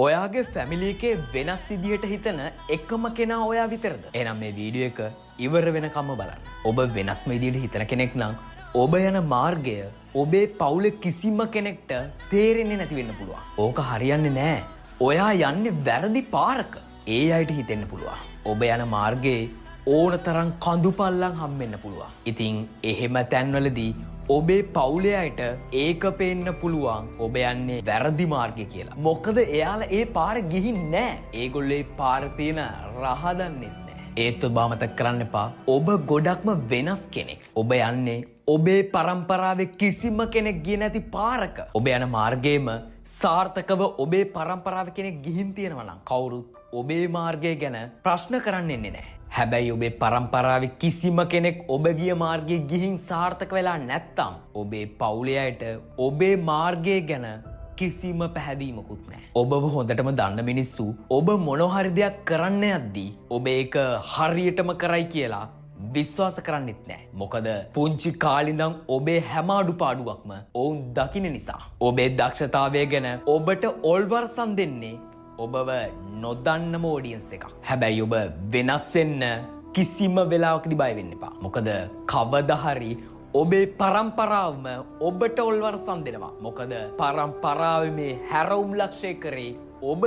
ඔයාගේ ෆැමිලි එකේ වෙනස් විදියට හිතන එකම කෙනා ඔයා විතරද? එහෙනම් මේ වීඩියෝ එක ඉවර වෙනකම්ම බලන්න. ඔබ වෙනස්ම විදියට හිතන කෙනෙක් නම් ඔබ යන මාර්ගය ඔබේ පවුලේ කිසිම කෙනෙක්ට තේරෙන්නේ නැති වෙන්න පුළුවන්. ඕක හරියන්නේ නැහැ. ඔයා යන්නේ වැරදි පාරක. ඒ අයට හිතෙන්න පුළුවන්. ඔබ යන මාර්ගයේ ඕනතරම් කඳුපල්ලම් හම්බෙන්න පුළුවන්. ඉතින් එහෙම තැන්වලදී ඔබේ පවුලේ අයට ඒක පේන්න පුළුවන් ඔබ යන්නේ වැරදි මාර්ගය කියලා. මොකද එයාලා ඒ පාර ගිහින් නැහැ. ඒගොල්ලෝ ඒ පාර තියෙන රහ දන්නේ නැහැ. ඒත් ඔබ මතක කරන්න එපා. ඔබ ගොඩක්ම වෙනස් කෙනෙක්. ඔබ යන්නේ ඔබේ පරම්පරාවේ කිසිම කෙනෙක් ගියේ නැති පාරක. ඔබ යන මාර්ගයේම සාර්ථකව ඔබේ පරම්පරාවේ කෙනෙක් ගිහින් තියෙනවා නම් කවුරුත් ඔබේ මාර්ගය ගැන ප්‍රශ්න කරන්නේ නැහැ. හැබැයි ඔබේ පරම්පරාවේ කිසිම කෙනෙක් ඔබ ගිය මාර්ගයේ ගිහින් සාර්ථක වෙලා නැත්තම් ඔබේ පවුලේ අයට ඔබේ මාර්ගය ගැන කිසිම පැහැදීමකුත් නැහැ. ඔබව හොඳටම දන්න මිනිස්සු ඔබ මොන හරි දෙයක් කරන්න යද්දී ඔබ ඒක හරියටම කරයි කියලා විශ්වාස කරන්නෙත් නැහැ. මොකද පුංචි කාලේ ඉඳන් ඔබේ හැම අඩුපාඩුවක්ම ඔවුන් දකින්න නිසා. ඔබේ දක්ෂතාවය ගැන ඔබට ඔල්වර්සන් දෙන්නේ ඔබව නොදන්නම ඔඩියන්ස් එකක්. හැබැයි ඔබ වෙනස් වෙන්න කිසිම වෙලාවකදී බය වෙන්න එපා. මොකද කවදා හරි ඔබේ පරම්පරාවම ඔබට ඔල්වර්සන් දෙනවා. මොකද පරම්පරාවේ මේ හැරවුම් ලක්ෂය කරේ ඔබ